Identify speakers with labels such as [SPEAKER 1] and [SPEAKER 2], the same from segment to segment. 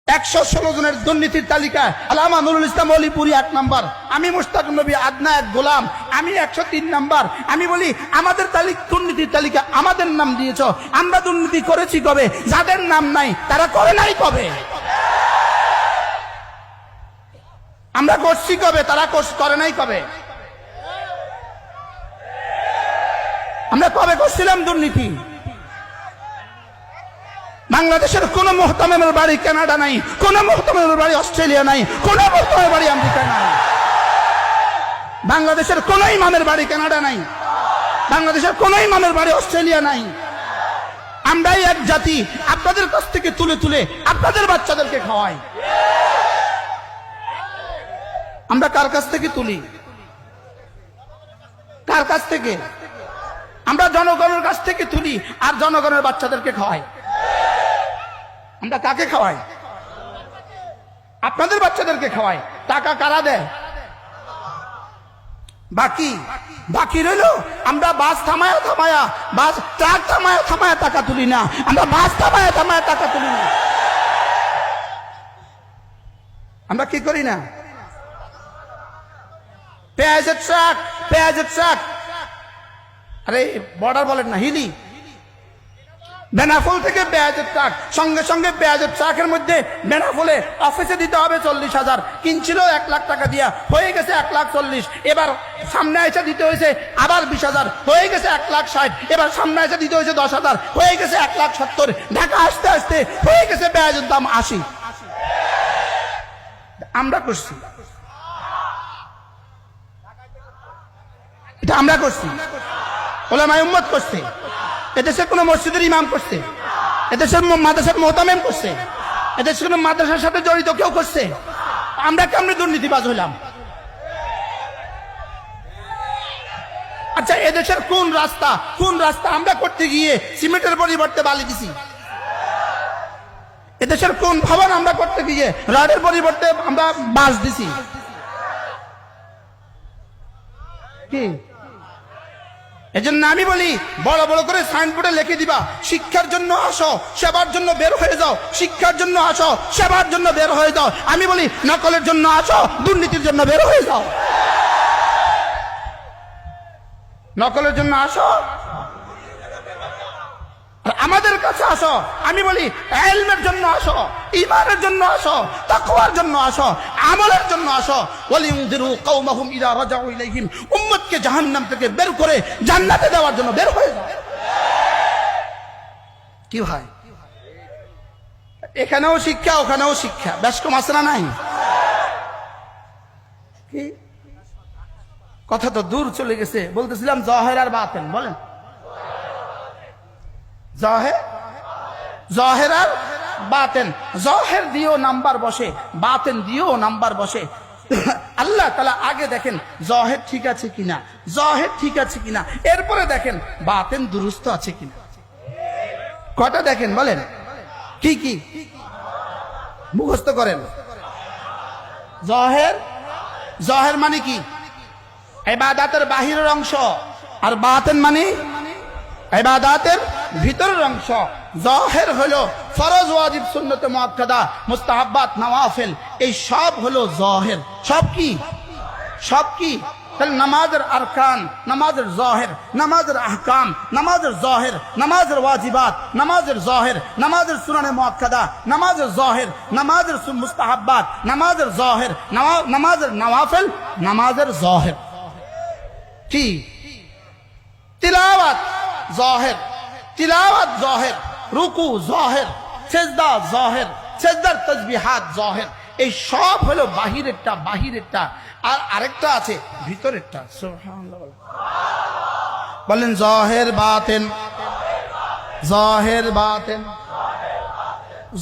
[SPEAKER 1] 116 জনের দুর্নীতির তালিকা আল্লামা নুরুল ইসলাম অলিপুরি 1 নাম্বার, আমি মুশতাক নবী আদনা 1 গোলাম, আমি 103 নাম্বার। আমি বলি আমাদের দুর্নীতির তালিকা আমাদের নাম দিয়েছ, আমরা দুর্নীতি করেছি কবে? যাদের নাম নাই তারা করে নাই কবে? আমরা করছি কবে? তারা করে নাই কবে? আমরা কবে করছিলাম দুর্নীতি? বাংলাদেশের কোন মুহতামিমের বাড়ি কানাডা নাই, কোন মুহতামিমের বাড়ি অস্ট্রেলিয়া নাই, কোন মুহতামিমের বাড়ি আমেরিকা নাই। বাংলাদেশের কোন ইমামের বাড়ি কানাডা নাই, বাংলাদেশের কোন ইমামের বাড়ি অস্ট্রেলিয়া নাই। আমরাই এক জাতি, আপনাদের কাছ থেকে তুলে তুলে আপনাদের বাচ্চাদেরকে খাওয়াই। আমরা কার কাছ থেকে তুলি? কার কাছ থেকে? আমরা জনগণের কাছ থেকে তুলি আর জনগণের বাচ্চাদেরকে খাওয়াই। আমরা কাকে খাওয়াই? আপনাদের বাচ্চাদেরকে খাওয়াই। টাকা কারা দেয়? বাকি রইল আমরা বাস থামায়া থামায়া, বাস ট্রাক থামায়া থামায়া টাকা তুলি না, আমরা বাস থামায়া থামায়া টাকা তুলি না। আমরা কি করি না? পেঁয়াজের ট্রাক, আরে বর্ডার বলেন না, হিলি বেনাফল থেকে পেঁয়াজের ট্রাক, সঙ্গে সঙ্গে পেঁয়াজের ট্রাকের মধ্যে বেনাফলে অফিসে দিতে হবে 40,000, কিনছিল 1 লাখ টাকা দিয়া, হয়ে গেছে 1,40,000। এবার সামনে এসে দিতে হয়েছে আবার 20,000, হয়ে গেছে 1,60,000। এবার সামনে এসে দিতে হয়েছে 10,000, হয়ে গেছে 1,70,000। ঢাকা আসতে আসতে হয়ে গেছে পেঁয়াজের দাম 80। আমরা করছি, এটা আমরা করছি, ওলামায়ে উম্মত করছে, এদেশের কোন মসজিদের ইমাম করছে, এদেশের মাদ্রাসার মুহতামিম করছে, এদেশের কোন মাদ্রাসার সাথে জড়িত কেউ করছে? আমরা কেমনে দুর্নীতিবাজ হইলাম? আচ্ছা, এদেশের কোন রাস্তা আমরা করতে গিয়ে সিমেন্টের পরিবর্তে বালি দিছি? এদেশের কোন ভবন আমরা করতে গিয়ে রডের পরিবর্তে আমরা বাঁশ দিছি? কি এজন্য আমি বলি, বড় বড় করে সাইনবোর্ডে লিখে দিবা, শিক্ষার জন্য আসো, সেবার জন্য বের হয়ে যাও। শিক্ষার জন্য আসো, সেবার জন্য বের হয়ে যাও। আমি বলি নকলের জন্য আসো, দুর্নীতির জন্য বের হয়ে যাও। নকলের জন্য আসো, আমাদের কাছে আসো। আমি বলি ইলমের জন্য আসো, ঈমানের জন্য আসো, তাকওয়ার জন্য আসো, আমলের জন্য আসো। ওয়ালিউনদিরু কওমাহুম ইযা রাজাউ ইলাইহিম, উম্মতকে জাহান্নাম থেকে বের করে জান্নাতে দেওয়ার জন্য বের হয়ে যাও। কি ভাই, এখানেও শিক্ষা ওখানেও শিক্ষা, বেশ কম আছে না নাই? কি কথা তো দূর চলে গেছে। বলতেছিলাম জাহের আর বাতিন, বলেন জাহের আর বাতেন। জাহের দিয়েও নাম্বার বসে, বাতেন দিয়েও নাম্বার বসে। আল্লাহ তাআলা আগে দেখেন জাহের ঠিক আছে কিনা, জাহের ঠিক আছে কিনা, এরপরে দেখেন বাতেন দুরুস্ত আছে কিনা। কটা দেখেন বলেন? কি মুখস্থ করেন। জাহের মানে কি? ইবাদতের বাহিরের অংশ, আর বাতেন মানে ইবাদতের ভিতরের অংশ। জাহের হলো ফরজ, ওয়াজিব, সুন্নত মুআক্কাদা, মুস্তাহাব্বাত, নওয়াফিল, এই সব হলো জাহের। সব কি? তাহলে নামাজের আরকান, নামাজের জাহের, নামাজের আহকাম, নামাজের জাহের, নামাজের ওয়াজিবাত, নামাজের জাহের, নামাজের সুনানে মুআক্কাদা, নামাজের জাহের, নামাজের মুস্তাহাব্বাত, নামাজের জাহের, নামাজের নওয়াফিল, নামাজের জাহের। কি? তিলাওয়াত জাহের, রুকু জাহের, সেজদা জাহের, সেজদার তাসবিহাত জাহের। এই সব হলো বাহিরেরটা, আর আরেকটা আছে ভিতরেরটা। সুবহানাল্লাহ বলেন। জাহের বাতেন, জাহের বাতেন।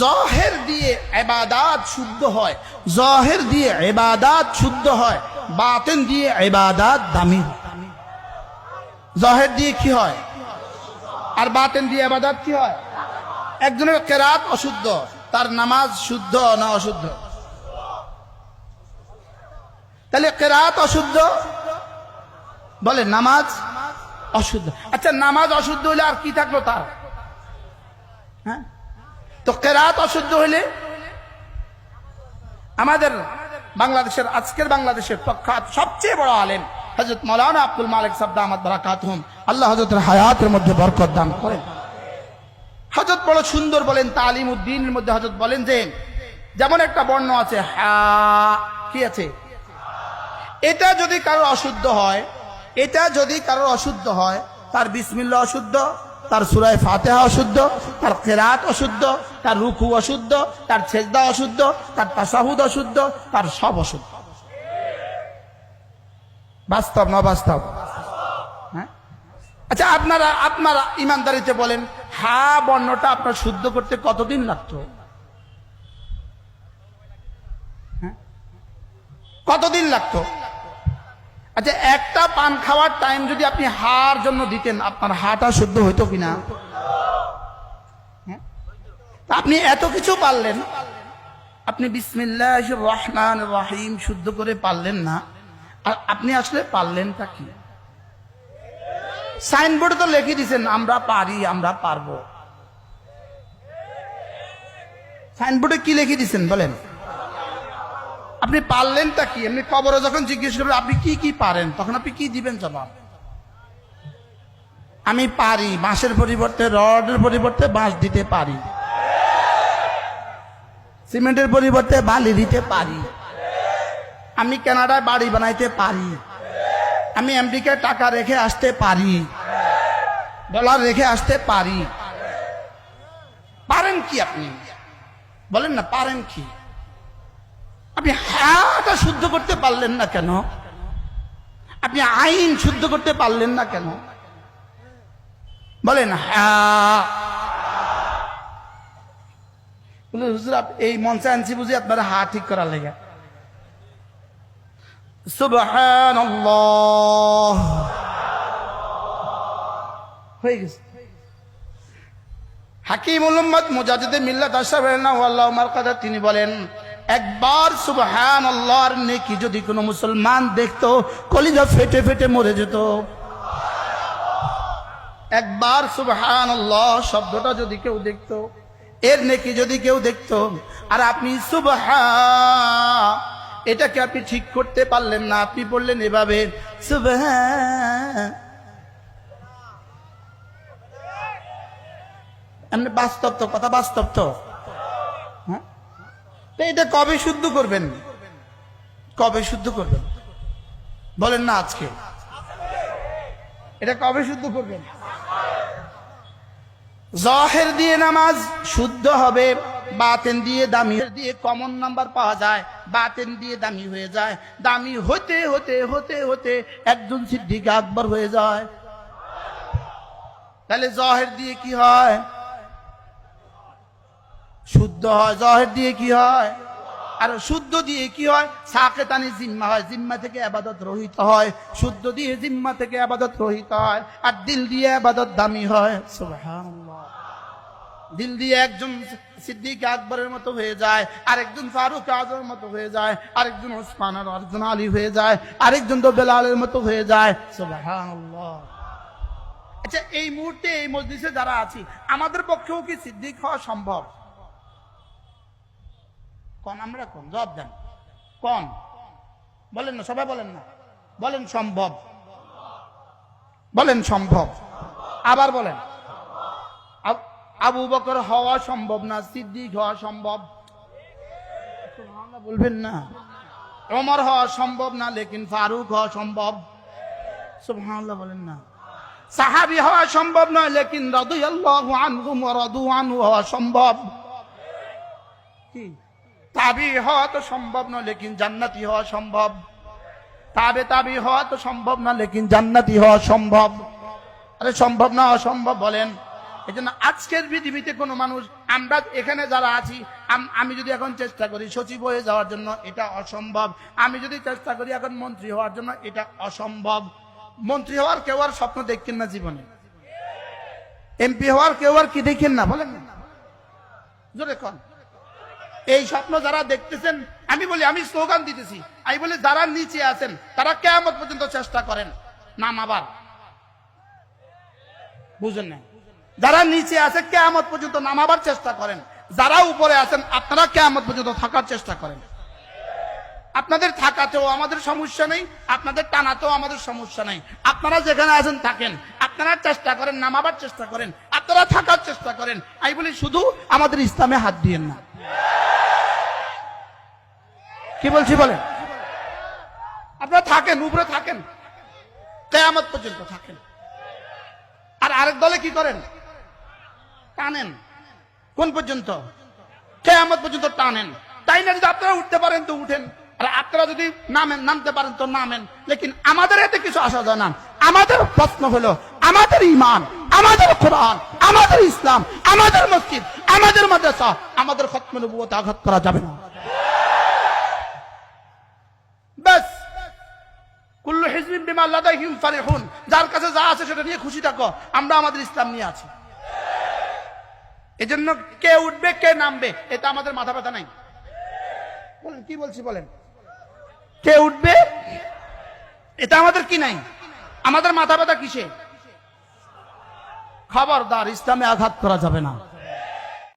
[SPEAKER 1] জাহের দিয়ে ইবাদত শুদ্ধ হয়, জাহের দিয়ে ইবাদত শুদ্ধ হয়, বাতেন দিয়ে ইবাদত দামি হয়। জাহের দিয়ে কি হয় আর বাতেন দিয়ে ইবাদত কি হয়? একজনের কেরাত অশুদ্ধ, তার নামাজ শুদ্ধ না অশুদ্ধ? তাহলে কেরাত অশুদ্ধ, বলে নামাজ অশুদ্ধ। আচ্ছা, নামাজ অশুদ্ধ হলে আর কি থাকলো তার? হ্যাঁ, তো কেরাত অশুদ্ধ হলে আমাদের বাংলাদেশের, আজকের বাংলাদেশের প্রখ্যাত সবচেয়ে বড় আলেম হযরত মাওলানা আব্দুল মালিক সাহেব দামাত বারাকাতুহুম, আল্লাহ হযরতের হায়াতের মধ্যে বরকত দান করেন। হযরত বড় সুন্দর বলেন, তালিম উদ্দিনের মধ্যে হযরত বলেন যে যেমন একটা বর্ণ আছে হা, কি আছে, এটা যদি কারোর অশুদ্ধ হয়, এটা যদি কারোর অশুদ্ধ হয়, তার বিসমিল্লাহ অশুদ্ধ, তার সূরা ফাতিহা অশুদ্ধ, তার কিরাত অশুদ্ধ, তার রুকু অশুদ্ধ, তার সেজদা অশুদ্ধ, তার তাশাহুদ অশুদ্ধ, তার সব অশুদ্ধ। বাস্তব না বাস্তব? হ্যাঁ। আচ্ছা, আপনারা ইমানদারিতে বলেন, হা বর্ণটা আপনার শুদ্ধ করতে কতদিন লাগতো? হ্যাঁ, কতদিন লাগতো? আচ্ছা, একটা পান খাওয়ার টাইম যদি আপনি হার জন্য দিতেন, আপনার হাটা শুদ্ধ হইতো কিনা? আপনি এত কিছু পারলেন, আপনি বিসমিল্লাহির রহমানির রহিম শুদ্ধ করে পারলেন না, আর আপনি আসলে পারলেনটা কি? সাইনবোর্ডে তো লিখে দিয়েছেন আমরা পারি, আমরা পারবো। সাইনবোর্ডে কি লিখে দিয়েছেন বলেন? আপনি পারলেনটা কি? এমনি কবরে যখন জিজ্ঞেস করবেন আপনি কি কি পারেন, তখন আপনি কি দিবেন জবাব? আমি পারি বাঁশের পরিবর্তে, রডের পরিবর্তে বাঁশ দিতে পারি, সিমেন্টের পরিবর্তে বালি দিতে পারি, আমি কানাডায় বাড়ি বানাইতে পারি, আমি আমেরিকায় টাকা রেখে আসতে পারি, ডলার রেখে আসতে পারি। পারেন কি আপনি বলেন না? পারেন কি? আপনি হাটা শুদ্ধ করতে পারলেন না কেন? আপনি আইন শুদ্ধ করতে পারলেন না কেন বলেন? হুজুর এই মঞ্চে আনছি বুঝি আপনারা হা ঠিক করার লেগে। সুবহানাল্লাহ হয়ে গেছে। হাকিমুল উম্মত মুজাদ্দিদে মিল্লাত আশরাফুল্লাহ মারকাদা তিনি বলেন, একবার সুবহানাল্লাহর নেকি যদি কোনো মুসলমান দেখতো, কলিজা ফেটে ফেটে মরে যেত। একবার সুবহানাল্লাহ শব্দটা যদি কেউ দেখতো, এর নেকি যদি কেউ দেখতো, আর আপনি সুবহান এটাকে আপনি ঠিক করতে পারলেন না, আপনি বললেন এভাবে সুবহান, এমনি বাস্তব তো, কথা বাস্তব তো। হ্যাঁ, এটা কবে শুদ্ধ করবেন? কবে শুদ্ধ করবেন বলেন না? আজকে এটা কবে শুদ্ধ করবেন? জাহির দিয়ে নামাজ শুদ্ধ হবে, বাতেন দিয়ে দামি দিয়ে কমন নাম্বার পাওয়া যায়, বাতেন দিয়ে দামি হয়ে যায়, দামি হতে হতে হতে হতে একজন সিদ্দিক আকবর হয়ে যায়। তাহলে জাহির দিয়ে কি হয়? শুদ্ধ হয়। জাহির দিয়ে কি হয়? আর শুদ্ধ দিয়ে কি হয়? সাকেতানি জিম্মা হয়, জিম্মা থেকে ইবাদত রহিত হয়। শুদ্ধ দিয়ে জিম্মা থেকে ইবাদত রহিত হয়, আর দিল দিয়ে ইবাদত দামি হয়। সুবহানাল্লাহ। দিল দিয়ে একজন সিদ্দিক আকবরের মতো হয়ে যায়, আরেকজন ফারুক আজমের মতো হয়ে যায়, আরেকজন ওসমান আর আরেকজন আলী হয়ে যায়, আরেকজন তো বেলালের মতো হয়ে যায়। সুবহানাল্লাহ। আচ্ছা, এই মুহূর্তে এই মজলিসে যারা আছি, আমাদের পক্ষেও কি সিদ্দিক হওয়া সম্ভব? কোন আমরা কোন জবাব দেন, কোন বলেন না, সবাই বলেন না, বলেন সম্ভব, বলেন সম্ভব। আবার বলেন আবু বকর হওয়া সম্ভব না, সিদ্দিক হওয়া সম্ভব। বলবেন না ওমর হওয়া সম্ভব না, লেকিন ফারুক হওয়া সম্ভব। সুবহানাল্লাহ বলেন না। সাহাবী হওয়া সম্ভব নয়, লেকিন রাদিয়াল্লাহু আনহুম ওয়া রাদু আনহু হওয়া সম্ভব। কি তাবি হওয়া তো সম্ভব না, লেকিন জান্নাতি হওয়া সম্ভব। তাবি হওয়া তো সম্ভব না, লেকিন জান্নাতি হওয়া সম্ভব। আরে সম্ভব না অসম্ভব বলেন? এই জন্য আজকের পৃথিবীতে কোনো মানুষ, আমরা এখানে যারা আছি, আমি যদি এখন চেষ্টা করি সচিব হয়ে যাওয়ার জন্য, এটা অসম্ভব। আমি যদি চেষ্টা করি এখন মন্ত্রী হওয়ার জন্য, এটা অসম্ভব। মন্ত্রী হওয়ার কেউ আর স্বপ্ন দেখেন না জীবনে, এমপি হওয়ার কেউ আর কি দেখেন না বলেন না, জোরে কোন? এই স্বপ্ন যারা দেখতেছেন, আমি বলি, আমি স্লোগান দিতেছি, আমি বলি যারা নিচে আছেন তারা কিয়ামত পর্যন্ত চেষ্টা করেন নামাবার। বুঝেন না? যারা নিচে আছে কিয়ামত পর্যন্ত নামাবার চেষ্টা করেন, যারা উপরে আছেন আপনারা কিয়ামত পর্যন্ত থাকার চেষ্টা করেন। আপনাদের থাকাতেও আমাদের সমস্যা নেই, আপনাদের টানাতেও আমাদের সমস্যা নেই। আপনারা যেখানে আছেন থাকেন, আপনারা চেষ্টা করেন, নামাবার চেষ্টা করেন, আপনারা থাকার চেষ্টা করেন। আমি বলি শুধু আমাদের ইসলামে হাত দিয়েন না। কি বলছি বলেন? আপনারা থাকেন, উপরে থাকেন, কিয়ামত পর্যন্ত থাকেন। আর আরেক দলে কি করেন? টানেন। কোন পর্যন্ত? কিয়ামত পর্যন্ত টানেন। তাই না? যদি আপনারা উঠতে পারেন তো উঠেন, আর আপনারা যদি নামতে পারেন তো নামেন। লেকিন আমাদের এতে কিছু আসা যায় না। আমাদের প্রশ্ন হলো আমাদের ঈমান, আমাদের কোরআন, আমাদের ইসলাম, আমাদের মসজিদ, আমাদের মাদ্রাসা, আমাদের খতমে নবুয়তে আঘাত করা যাবে না। বাস। কুল্লু হিজবিন বিমা লাদাইহিম ফারিহুন। যার কাছে যা আছে সেটা নিয়ে খুশি থাকো, আমরা আমাদের ইসলাম নিয়ে আছি। এজন্য কে উঠবে কে নামবে এটা আমাদের মাথা ব্যথা নাই। বলেন কি বলছি বলেন? কে উঠবে এটা আমাদের কি নাই, আমাদের মাথা ব্যথা কিসে? খবরদার ইসলামে আঘাত করা যাবে না।